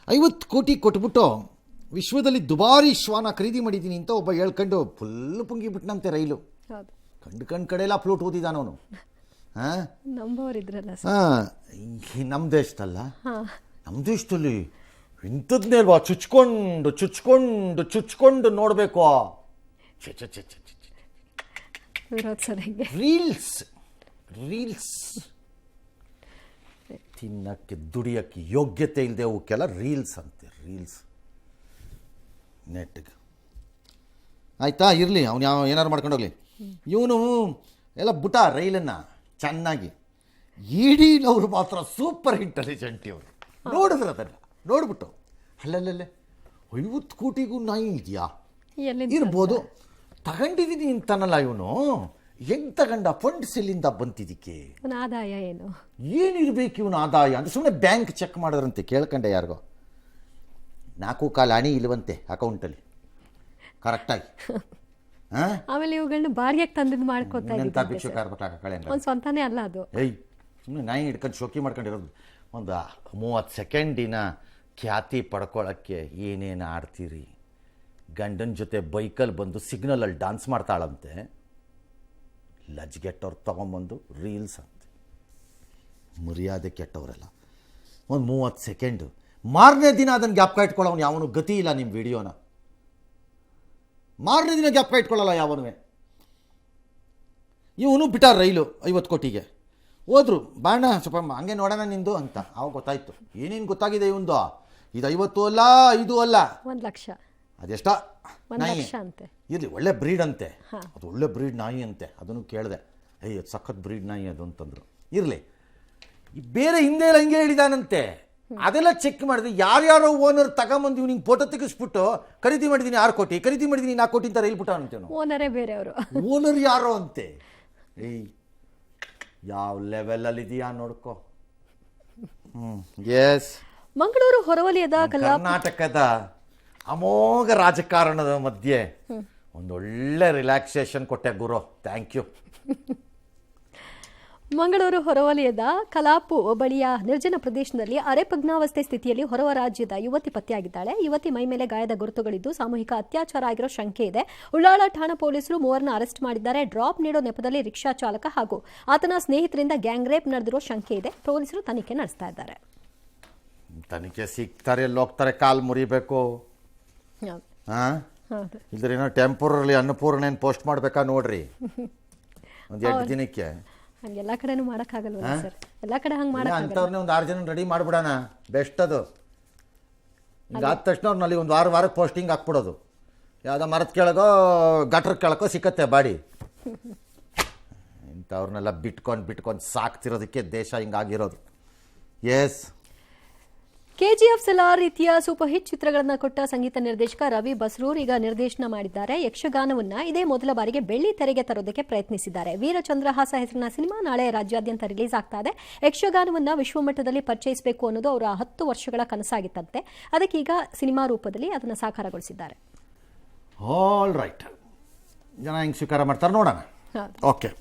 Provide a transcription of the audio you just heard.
50 ಕೋಟಿ ಕೊಟ್ಬಿಟ್ಟು ವಿಶ್ವದಲ್ಲಿ ದುಬಾರಿ ಶ್ವಾನ ಖರೀದಿ ಮಾಡಿದ್ದೀನಿ ಅಂತ ಒಬ್ಬ ಹೇಳ್ಕೊಂಡು ಫುಲ್ ಪುಂಗಿಬಿಟ್ನಂತೆ ರೈಲು. ಕಂಡು ಕಡೆಯೆಲ್ಲ ಫ್ಲೂಟ್ ಓದಿದಾನವನು. ನಂಬೋರಿದ್ರಲ್ಲ ನಮ್ಮ ದೇಶದಲ್ಲ, ನಮ್ಮ ದೇಶದಲ್ಲಿ ಇಂಥದ್ನೇ ಅಲ್ವಾ ಚುಚ್ಕೊಂಡು ಚುಚ್ಕೊಂಡು ಚುಚ್ಕೊಂಡು ನೋಡಬೇಕು. ರೀಲ್ಸ್ ರೀಲ್ಸ್ ತಿನ್ನಕ್ಕೆ ದುಡಿಯೋಕ್ಕೆ ಯೋಗ್ಯತೆ ಇಲ್ಲದೆ ಅವಕ್ಕೆಲ್ಲ ರೀಲ್ಸ್ ಅಂತೆ. ರೀಲ್ಸ್ ನೆಟ್ಗೆ ಆಯಿತಾ, ಇರಲಿ, ಅವ್ನು ಯಾವ ಏನಾರು ಮಾಡ್ಕೊಂಡೋಗ್ಲಿ. ಇವನು ಎಲ್ಲ ಬುಟ ರೈಲನ್ನು ಚೆನ್ನಾಗಿ. ಇಡೀನವರು ಮಾತ್ರ ಸೂಪರ್ ಇಂಟೆಲಿಜೆಂಟ್ ಇವರು. ನೋಡಿದ್ರೆ ಅದನ್ನು ನೋಡ್ಬಿಟ್ಟು ಅಲ್ಲಲ್ಲೇ 50 ಕೋಟಿಗೂ ನಾಯಿ ಇದೆಯಾ ಇರ್ಬೋದು, ತಗೊಂಡಿದ್ದೀನಿ ಅಂತಾನಲ್ಲ ಇವನು. ಹೆಂಗೆ ತಗೊಂಡ? ಫಂಡ್ಸ್ ಎಲ್ಲಿಂದ ಬಂತಿದ್ದಕ್ಕೆ? ಆದಾಯ ಏನು ಏನಿರಬೇಕು ಇವನು ಆದಾಯ ಅಂತ ಸುಮ್ಮನೆ ಬ್ಯಾಂಕ್ ಚೆಕ್ ಮಾಡಿದ್ರಂತೆ. ಕೇಳ್ಕೊಂಡೆ ಯಾರಿಗೋ 4 ಅಣಿ ಇಲ್ವಂತೆ ಅಕೌಂಟಲ್ಲಿ ಕರೆಕ್ಟಾಗಿ. ಆಮೇಲೆ ಇವುಗಳನ್ನ ಬಾಡಿಗೆಗೆ ತಂದಿದ್ದು ಮಾಡ್ಕೋತಾ ಭಿಕ್ಷುಕಾರ್ಬೇಕಾಗಳೆ ಸ್ವಂತಾನೇ ಅಲ್ಲ ಅದು. ಸುಮ್ಮನೆ ನಾಯಿ ಹಿಡ್ಕೊಂಡು ಶೋಕಿ ಮಾಡ್ಕೊಂಡಿರೋದು. ಒಂದು 30 ಸೆಕೆಂಡಿನ ಖ್ಯಾತಿ ಪಡ್ಕೊಳ್ಳೋಕ್ಕೆ ಏನೇನು ಆಡ್ತೀರಿ. ಗಂಡನ ಜೊತೆ ಬೈಕಲ್ಲಿ ಬಂದು ಸಿಗ್ನಲಲ್ಲಿ ಡ್ಯಾನ್ಸ್ ಮಾಡ್ತಾಳಂತೆ. ಲಜ್ಗೆಟ್ಟವ್ರು ತೊಗೊಂಬಂದು ರೀಲ್ಸ್ ಅಂತೆ. ಮರ್ಯಾದೆ ಕೆಟ್ಟವರೆಲ್ಲ. ಒಂದು 30 ಸೆಕೆಂಡು. ಮಾರನೇ ದಿನ ಅದನ್ನು ಜ್ಞಾಪಕ ಇಟ್ಕೊಳ್ಳೋನು ಯಾವನು ಗತಿ ಇಲ್ಲ. ನಿಮ್ಮ ವಿಡಿಯೋನ ಮಾರನೇ ದಿನ ಜ್ಞಾಪಕ ಇಟ್ಕೊಳ್ಳಲ್ಲ ಯಾವನು. ಇವನು ಬಿಟ್ಟ ರೈಲು 50 ಕೋಟಿಗೆ ಹೋದ್ರು. ಬಾಣ ಸ್ವಲ್ಪ ಹಂಗೆ ನೋಡೋಣ ನಿಂದು ಅಂತ. ಅವಾಗ ಗೊತ್ತಾಯ್ತು ಏನೇನು ಗೊತ್ತಾಗಿದೆ ಇವಂದು. ಇದು 50 ಅಲ್ಲ, 5 ಅಲ್ಲ, 1 ಲಕ್ಷ. ಅದೆಷ್ಟ ನಾಯಿ ಇರಲಿ, ಒಳ್ಳೆ ಬ್ರೀಡ್ ಅಂತೆ. ಅದು ಒಳ್ಳೆ ಬ್ರೀಡ್ ನಾಯಿ ಅಂತೆ. ಅದನ್ನು ಕೇಳಿದೆ, ಅದು ಸಖತ್ ಬ್ರೀಡ್ ನಾಯಿ ಅದು ಅಂತಂದ್ರು. ಇರಲಿ, ಬೇರೆ ಹಿಂದೆ ಎಲ್ಲ ಹಿಂಗೆ ಹೇಳಿದಾನಂತೆ. ಅದೆಲ್ಲ ಚೆಕ್ ಮಾಡಿದ್ರೆ ಯಾರ್ಯಾರೋ ಓನರ್ ತಗೊಂಬಂದು ಇವ್ನಿಗೆ ಫೋಟೋ ತೆಗಿಸ್ಬಿಟ್ಟು ಖರೀದಿ ಮಾಡಿದ್ದೀನಿ 6 ಕೋಟಿ, ಖರೀದಿ ಮಾಡಿದ್ದೀನಿ 4 ಕೋಟಿ ಅಂತ ರೈಲ್ ಬಿಟ್ಟ ಅಂತೇನು. ಓನರೇ ಬೇರೆಯವರು, ಓನರ್ ಯಾರೋ ಅಂತೆ. ಯಾವ ಲೆವೆಲಲ್ಲಿ ಇದೆಯಾ ನೋಡ್ಕೋ. ಎಸ್, ಮಂಗಳೂರು ಹೊರವಲಯದ ಕರ್ನಾಟಕದ ಅಮೋಘ ರಾಜಕಾರಣದ ಮಧ್ಯೆ ಒಂದೊಳ್ಳೆ ರಿಲ್ಯಾಕ್ಸೇಷನ್ ಕೊಟ್ಟೆ ಗುರು. Thank you. ಮಂಗಳೂರು ಹೊರವಲಯದ ಕಲಾಪು ಬಳಿಯ ನಿರ್ಜನ ಪ್ರದೇಶದಲ್ಲಿ ಅರೆಪ್ರಜ್ಞಾವಸ್ಥೆ ಸ್ಥಿತಿಯಲ್ಲಿ ಹೊರ ರಾಜ್ಯದ ಯುವತಿ ಪತ್ತೆಯಾಗಿದ್ದಾಳೆ. ಯುವತಿ ಮೈ ಮೇಲೆ ಗಾಯದ ಗುರುತುಗಳಿದ್ದು ಸಾಮೂಹಿಕ ಅತ್ಯಾಚಾರ ಆಗಿರೋ ಶಂಕೆ ಇದೆ. ಉಳ್ಳಾಳ ಠಾಣಾ ಪೊಲೀಸರು 3 ಅರೆಸ್ಟ್ ಮಾಡಿದ್ದಾರೆ. ಡ್ರಾಪ್ ನೀಡೋ ನೆಪದಲ್ಲಿ ರಿಕ್ಷಾ ಚಾಲಕ ಹಾಗೂ ಆತನ ಸ್ನೇಹಿತರಿಂದ ಗ್ಯಾಂಗ್ ರೇಪ್ ನಡೆದಿರೋ ಶಂಕೆ ಇದೆ. ಪೊಲೀಸರು ತನಿಖೆ ನಡೆಸ್ತಾ ಇದ್ದಾರೆ. ತನಿಖೆ ಸಿಗ್ತಾರೆ, ಎಲ್ಲಿ ಹೋಗ್ತಾರೆ, ಕಾಲು ಮುರಿಬೇಕು. ಇಲ್ದ್ರೇನೋ ಟೆಂಪರರಿ ಅನ್ನಪೂರ್ಣೇನು ಪೋಸ್ಟ್ ಮಾಡಬೇಕಾ ನೋಡ್ರಿ ಒಂದು 2 ದಿನಕ್ಕೆ. ಎಲ್ಲ ಕಡೆನೂ ಮಾಡೋಕ್ಕಾಗಲ್ವಲ್ಲ ಸರ್, ಎಲ್ಲ ಕಡೆ ಹಂಗೆ ಮಾಡೋಕ್ಕಾಗಲ್ಲ. ಅಂಥವ್ರನ್ನೇ ಒಂದು 6 ಜನ ರೆಡಿ ಮಾಡಿಬಿಡೋಣ, ಬೆಸ್ಟ್ ಅದು. ಹಿಂಗೆ ಆದ ತಕ್ಷಣ ಅವ್ರನ್ನಲ್ಲಿ ಒಂದು ವಾರಕ್ಕೆ ಪೋಸ್ಟಿಂಗ್ ಹಾಕ್ಬಿಡೋದು. ಯಾವುದೋ ಮರದ ಕೆಳಗೋ ಗಟ್ರ ಕೆಳಕೋ ಸಿಕ್ಕತ್ತೆ ಬಾಡಿ. ಇಂಥವ್ರನ್ನೆಲ್ಲ ಬಿಟ್ಕೊಂಡು ಸಾಕ್ತಿರೋದಕ್ಕೆ ದೇಶ ಹಿಂಗಾಗಿರೋದು. ಎಸ್, ಕೆಜಿಎಫ್ ಸಲಾರ್ ರೀತಿಯ ಸೂಪರ್ ಹಿಟ್ ಚಿತ್ರಗಳನ್ನು ಕೊಟ್ಟ ಸಂಗೀತ ನಿರ್ದೇಶಕ ರವಿ ಬಸ್ರೂರ್ ಈಗ ನಿರ್ದೇಶನ ಮಾಡಿದ್ದಾರೆ. ಯಕ್ಷಗಾನವನ್ನ ಇದೇ ಮೊದಲ ಬಾರಿಗೆ ಬೆಳ್ಳಿ ತೆರೆಗೆ ತರೋದಕ್ಕೆ ಪ್ರಯತ್ನಿಸಿದ್ದಾರೆ. ವೀರಚಂದ್ರಹಾಸ ಹೆಸರಿನ ಸಿನಿಮಾ ನಾಳೆ ರಾಜ್ಯಾದ್ಯಂತ ರಿಲೀಸ್ ಆಗ್ತಾ ಇದೆ. ಯಕ್ಷಗಾನವನ್ನ ವಿಶ್ವಮಟ್ಟದಲ್ಲಿ ಪರಿಚಯಿಸಬೇಕು ಅನ್ನೋದು ಅವರ 10 ವರ್ಷಗಳ ಕನಸಾಗಿತ್ತಂತೆ. ಅದಕ್ಕೀಗ ಸಿನಿಮಾ ರೂಪದಲ್ಲಿ ಅದನ್ನು ಸಾಕಾರಗೊಳಿಸಿದ್ದಾರೆ. ಆಲ್ ರೈಟ್, ಜನ ಹೆಂಗೆ ಸ್ವೀಕಾರ ಮಾಡ್ತಾರೆ ನೋಡೋಣ. ಓಕೆ.